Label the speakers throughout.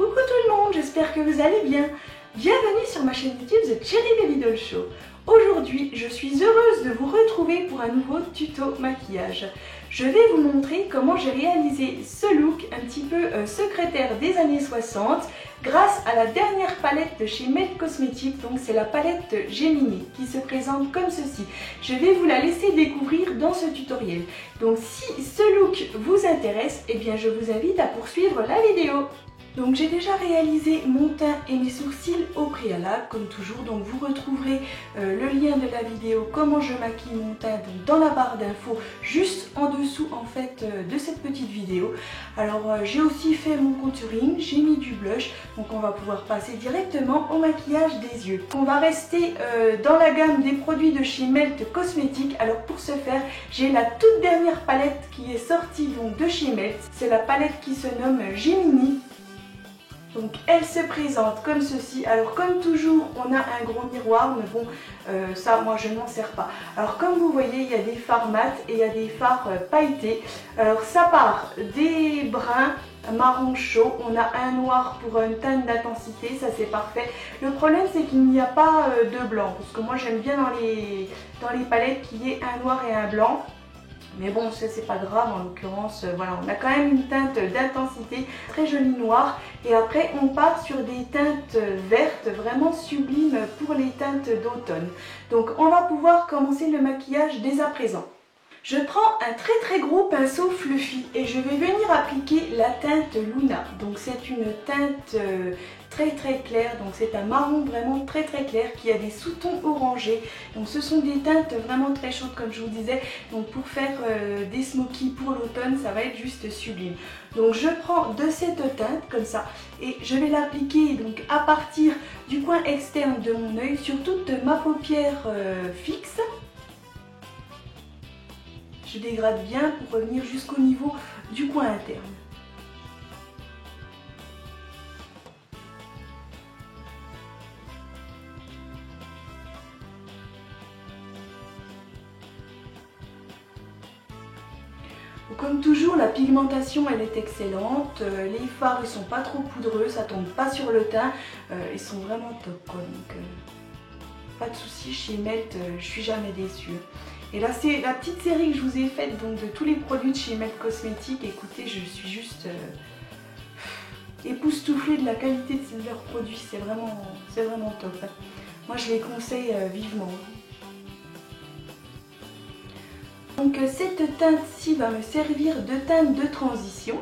Speaker 1: Coucou tout le monde, j'espère que vous allez bien. Bienvenue sur ma chaîne YouTube The Cherry Baby Doll Show. Aujourd'hui, je suis heureuse de vous retrouver pour un nouveau tuto maquillage. Je vais vous montrer comment j'ai réalisé ce look un petit peu secrétaire des années 60 grâce à la dernière palette de chez Melt Cosmetics, donc c'est la palette Gemini qui se présente comme ceci. Je vais vous la laisser découvrir dans ce tutoriel. Donc si ce look vous intéresse, eh bien je vous invite à poursuivre la vidéo. Donc j'ai déjà réalisé mon teint et mes sourcils au préalable comme toujours, donc vous retrouverez le lien de la vidéo comment je maquille mon teint donc dans la barre d'infos juste en dessous en fait de cette petite vidéo. Alors j'ai aussi fait mon contouring, j'ai mis du blush, donc on va pouvoir passer directement au maquillage des yeux. On va rester dans la gamme des produits de chez Melt Cosmetics. Alors pour ce faire, j'ai la toute dernière palette qui est sortie donc de chez Melt, c'est la palette qui se nomme Gemini. Donc elle se présente comme ceci. Alors comme toujours on a un gros miroir, mais bon ça moi je n'en sers pas. Alors comme vous voyez il y a des fards mat et il y a des fards pailletés. Alors ça part des bruns marron chaud, on a un noir pour une teinte d'intensité, ça c'est parfait. Le problème c'est qu'il n'y a pas de blanc, parce que moi j'aime bien dans les palettes qu'il y ait un noir et un blanc. Mais bon, ça c'est pas grave, en l'occurrence, voilà, on a quand même une teinte d'intensité, très joli noir. Et après, on part sur des teintes vertes, vraiment sublimes pour les teintes d'automne. Donc on va pouvoir commencer le maquillage dès à présent. Je prends un très gros pinceau fluffy et je vais venir appliquer la teinte Luna. Donc c'est une teinte très claire, donc c'est un marron vraiment très clair qui a des sous-tons orangés. Donc ce sont des teintes vraiment très chaudes comme je vous disais. Donc pour faire des smokies pour l'automne, ça va être juste sublime. Donc je prends de cette teinte comme ça et je vais l'appliquer donc à partir du coin externe de mon œil sur toute ma paupière fixe. Je dégrade bien pour revenir jusqu'au niveau du coin interne. Comme toujours, la pigmentation elle est excellente, les fards ils sont pas trop poudreux, ça tombe pas sur le teint, ils sont vraiment top quoi, donc pas de soucis chez Melt, je suis jamais déçue. Et là c'est la petite série que je vous ai faite donc de tous les produits de chez Melt Cosmetics. Écoutez, je suis juste époustouflée de la qualité de leurs produits, c'est vraiment top. Moi je les conseille vivement. Donc cette teinte-ci va me servir de teinte de transition.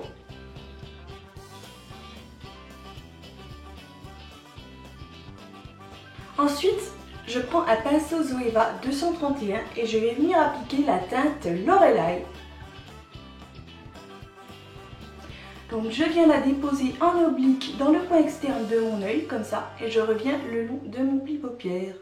Speaker 1: Ensuite, je prends un pinceau Zoeva 231 et je vais venir appliquer la teinte Lorelei. Donc je viens la déposer en oblique dans le coin externe de mon œil comme ça et je reviens le long de mon pli paupière.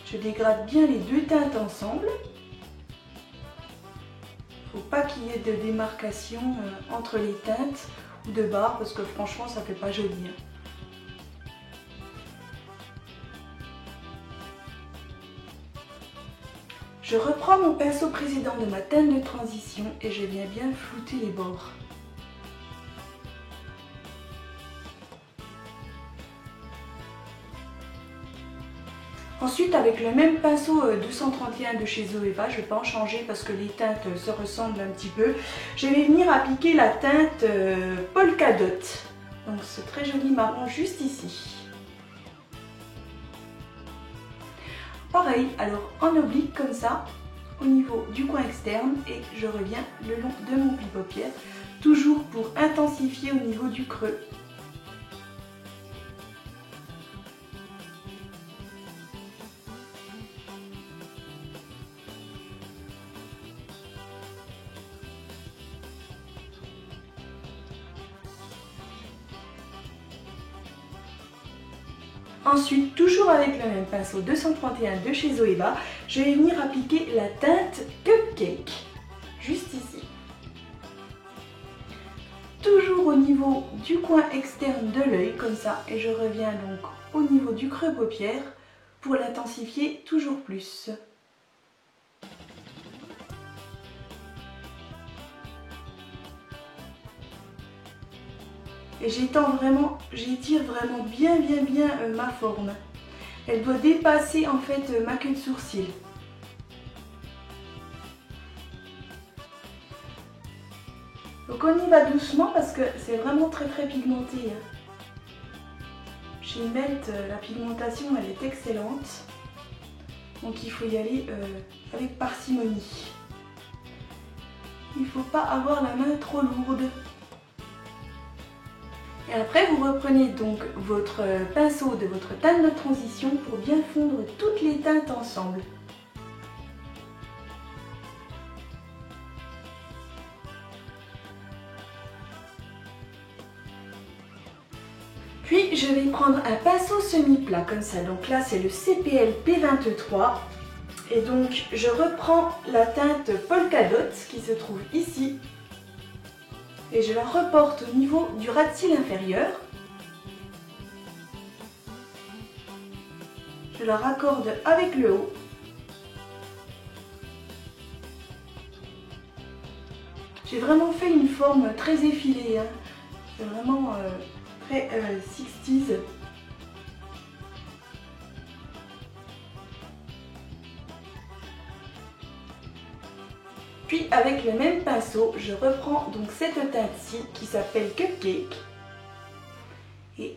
Speaker 1: Je dégrade bien les deux teintes ensemble. Il ne faut pas qu'il y ait de démarcation entre les teintes ou de barres parce que franchement ça fait pas joli. Je reprends mon pinceau précédent de ma teinte de transition et je viens bien flouter les bords. Ensuite, avec le même pinceau 231 de chez Zoeva, je ne vais pas en changer parce que les teintes se ressemblent un petit peu, je vais venir appliquer la teinte Polka Dot. Donc ce très joli marron juste ici. Pareil, alors en oblique comme ça, au niveau du coin externe et je reviens le long de mon pli paupière, toujours pour intensifier au niveau du creux. Ensuite, toujours avec le même pinceau 231 de chez Zoeva, je vais venir appliquer la teinte Cupcake, juste ici. Toujours toujours au niveau du coin externe de l'œil, comme ça, et je reviens donc au niveau du creux paupière pour l'intensifier toujours plus. Et j'étire vraiment bien ma forme. Elle doit dépasser en fait ma queue de sourcil. Donc on y va doucement parce que c'est vraiment très pigmenté. Chez Melt, la pigmentation elle est excellente. Donc il faut y aller avec parcimonie. Il ne faut pas avoir la main trop lourde. Et après vous reprenez donc votre pinceau de votre teinte de transition pour bien fondre toutes les teintes ensemble. Puis je vais prendre un pinceau semi-plat comme ça, donc là c'est le CPL P23 et donc je reprends la teinte Polkadot qui se trouve ici et je la reporte au niveau du ras de cils inférieur. Je la raccorde avec le haut. J'ai vraiment fait une forme très effilée, hein. C'est vraiment très 60s. Puis avec le même pinceau, je reprends donc cette teinte-ci qui s'appelle Cupcake. Et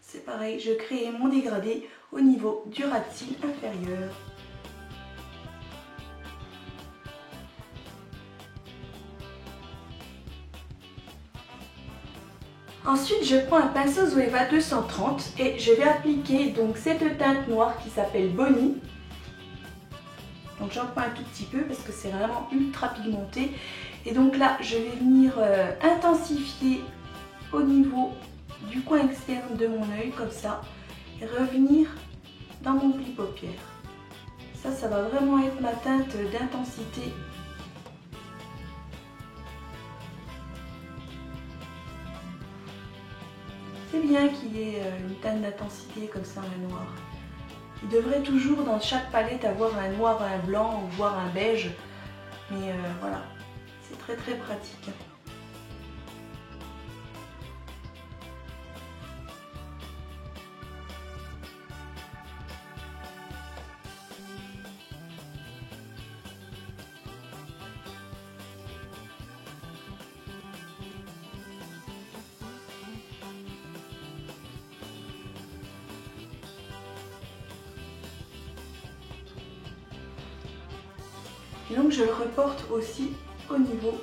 Speaker 1: c'est pareil, je crée mon dégradé au niveau du ras de cils inférieur. Ensuite, je prends un pinceau Zoeva 230 et je vais appliquer donc cette teinte noire qui s'appelle Bonnie. Donc j'en prends un tout petit peu parce que c'est vraiment ultra pigmenté. Et donc là, je vais venir intensifier au niveau du coin externe de mon œil comme ça et revenir dans mon pli paupière. Ça va vraiment être ma teinte d'intensité. C'est bien qu'il y ait une teinte d'intensité comme ça, un noir. Il devrait toujours dans chaque palette avoir un noir, un blanc, voire un beige. Mais voilà, c'est très pratique. Et donc je le reporte aussi au niveau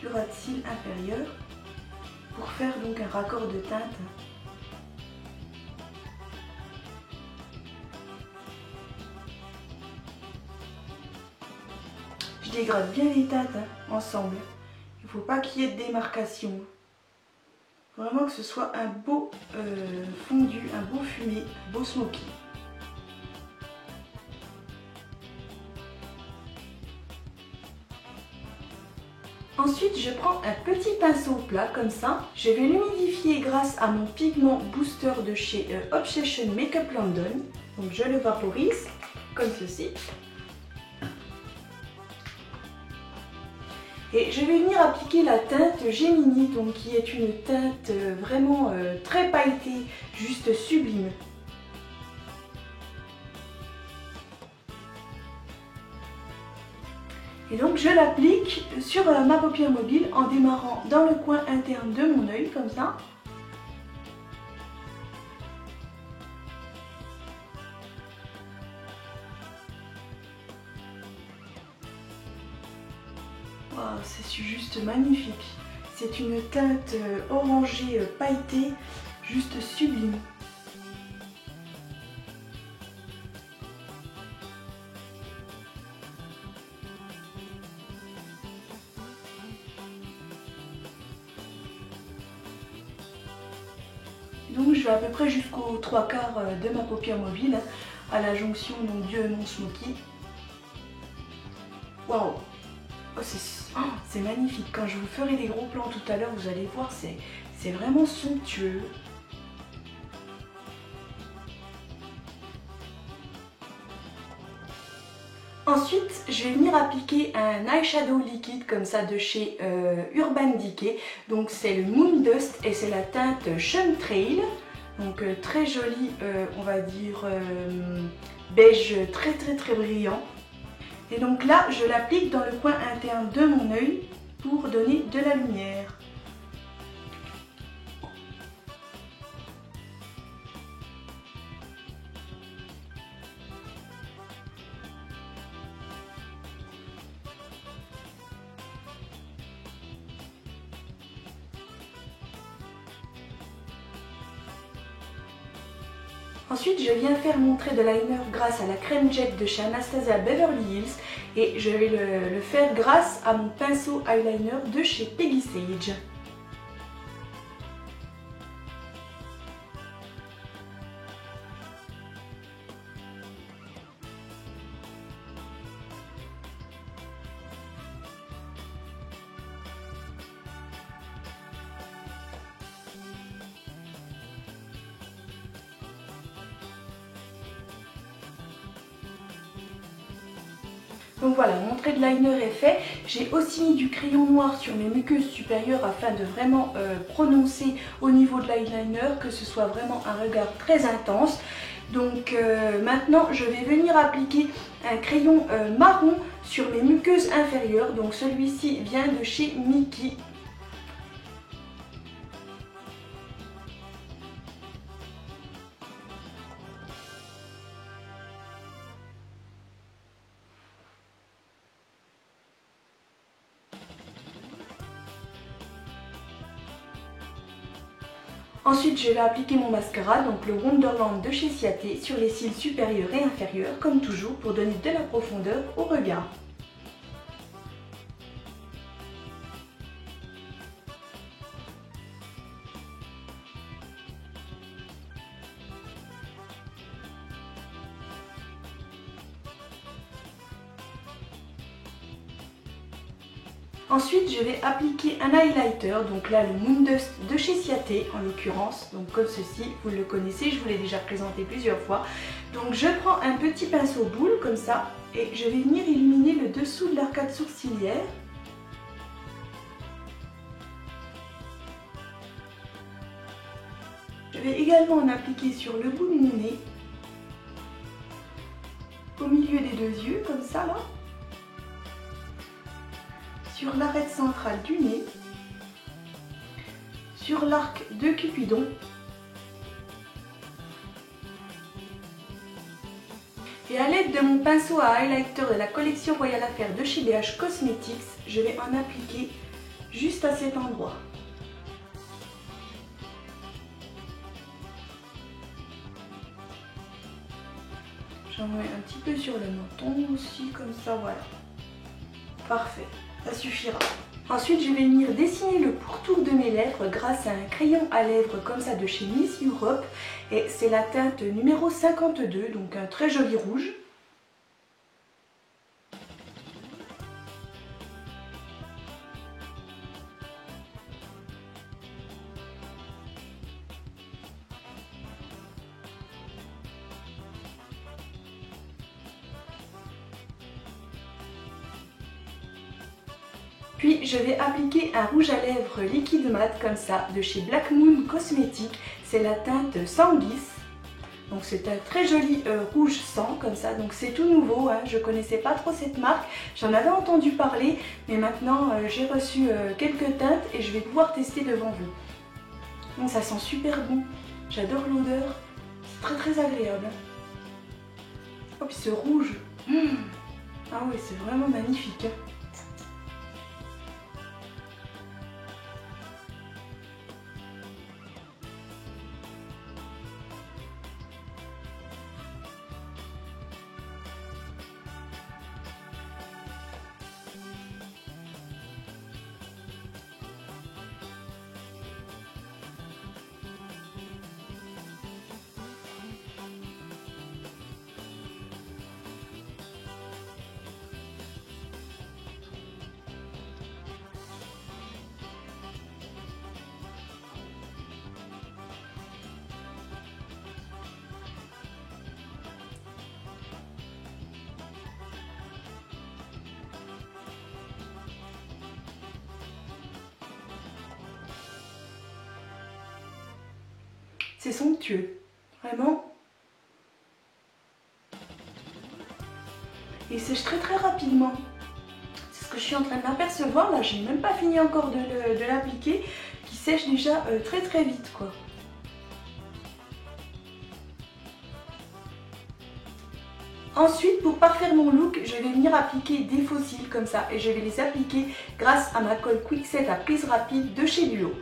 Speaker 1: du ras de cils inférieur pour faire donc un raccord de teinte. Je dégrade bien les teintes ensemble. Il ne faut pas qu'il y ait de démarcation. Il faut vraiment que ce soit un beau fondu, un beau fumé, un beau smoky. Ensuite, je prends un petit pinceau plat comme ça. Je vais l'humidifier grâce à mon pigment booster de chez Obsession Makeup London. Donc je le vaporise comme ceci. Et je vais venir appliquer la teinte Gemini, donc qui est une teinte vraiment très pailletée, juste sublime. Et donc je l'applique sur ma paupière mobile en démarrant dans le coin interne de mon œil, comme ça. Wow, c'est juste magnifique. C'est une teinte orangée pailletée, juste sublime. Donc je vais à peu près jusqu'aux 3/4 de ma paupière mobile, à la jonction donc de mon smoky. Waouh, oh, Oh, c'est magnifique. Quand je vous ferai des gros plans tout à l'heure, vous allez voir, c'est vraiment somptueux. Ensuite, je vais venir appliquer un eyeshadow liquide comme ça de chez Urban Decay. Donc c'est le Moon Dust et c'est la teinte Chuntrail. Donc très joli, on va dire beige très brillant. Et donc là, je l'applique dans le coin interne de mon œil pour donner de la lumière. Ensuite, je viens faire mon trait de liner grâce à la crème jet de chez Anastasia Beverly Hills et je vais le faire grâce à mon pinceau eyeliner de chez Peggy Sage. Donc voilà, mon trait de liner est fait. J'ai aussi mis du crayon noir sur mes muqueuses supérieures afin de vraiment prononcer au niveau de l'eyeliner, que ce soit vraiment un regard très intense. Donc maintenant, je vais venir appliquer un crayon marron sur mes muqueuses inférieures. Donc celui-ci vient de chez Mickey. Ensuite, je vais appliquer mon mascara, donc le Wonderland de chez Ciaté, sur les cils supérieurs et inférieurs, comme toujours, pour donner de la profondeur au regard. Ensuite, je vais appliquer un highlighter, donc là le Moon Dust de chez Ciaté en l'occurrence, donc comme ceci, vous le connaissez, je vous l'ai déjà présenté plusieurs fois. Donc je prends un petit pinceau boule comme ça et je vais venir illuminer le dessous de l'arcade sourcilière. Je vais également en appliquer sur le bout de mon nez, au milieu des deux yeux, comme ça là. Sur l'arête centrale du nez, sur l'arc de Cupidon et à l'aide de mon pinceau à highlighter de la collection Royal Affair de chez BH Cosmetics, je vais en appliquer juste à cet endroit. J'en mets un petit peu sur le menton aussi, comme ça, voilà. Parfait. Ça suffira. Ensuite, je vais venir dessiner le pourtour de mes lèvres grâce à un crayon à lèvres comme ça de chez Miss Europe. Et c'est la teinte numéro 52, donc un très joli rouge. Puis je vais appliquer un rouge à lèvres liquide mat comme ça de chez Black Moon Cosmetics. C'est la teinte Sanguis. Donc c'est un très joli rouge sang comme ça. Donc c'est tout nouveau, hein. Je ne connaissais pas trop cette marque. J'en avais entendu parler, mais maintenant j'ai reçu quelques teintes et je vais pouvoir tester devant vous. Donc ça sent super bon. J'adore l'odeur. C'est très agréable. Oh puis ce rouge. Ah oui, c'est vraiment magnifique. c'est somptueux. Vraiment. Il sèche très très rapidement. C'est ce que je suis en train de m'apercevoir. Là, j'ai même pas fini encore de l'appliquer. Qui sèche déjà très très vite, quoi. Ensuite, pour parfaire mon look, je vais venir appliquer des fossiles comme ça. Et je vais les appliquer grâce à ma colle Quickset à prise rapide de chez Duo.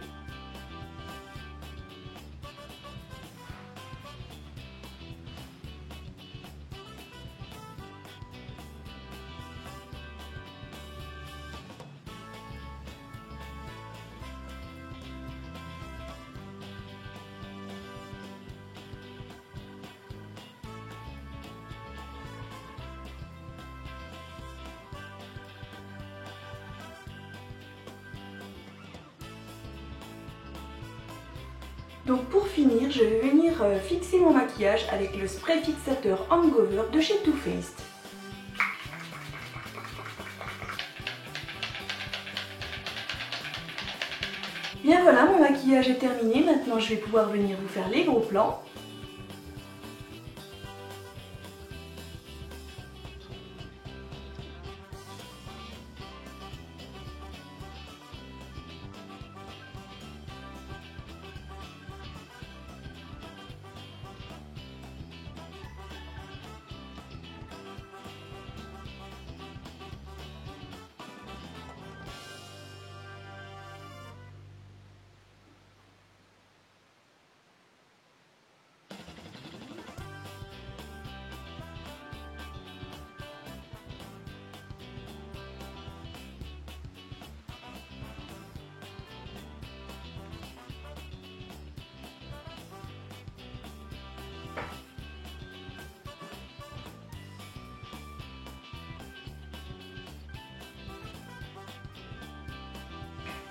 Speaker 1: Donc pour finir, je vais venir fixer mon maquillage avec le spray fixateur Hangover de chez Too Faced. Bien voilà, mon maquillage est terminé. Maintenant, je vais pouvoir venir vous faire les gros plans.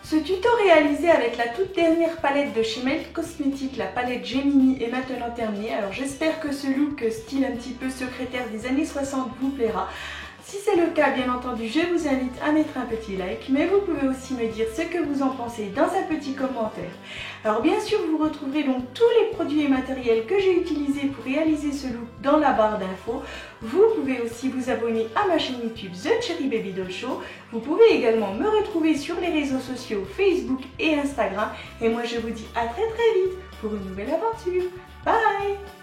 Speaker 1: Ce tuto réalisé avec la toute dernière palette de chez Melt Cosmetics, la palette Gemini, est maintenant terminé. Alors j'espère que ce look style un petit peu secrétaire des années 60 vous plaira. Si c'est le cas, bien entendu, je vous invite à mettre un petit like, mais vous pouvez aussi me dire ce que vous en pensez dans un petit commentaire. Alors bien sûr, vous retrouverez donc tous les produits et matériels que j'ai utilisés pour réaliser ce look dans la barre d'infos. Vous pouvez aussi vous abonner à ma chaîne YouTube The Cherry Baby Doll Show. Vous pouvez également me retrouver sur les réseaux sociaux Facebook et Instagram. Et moi je vous dis à très très vite pour une nouvelle aventure. Bye!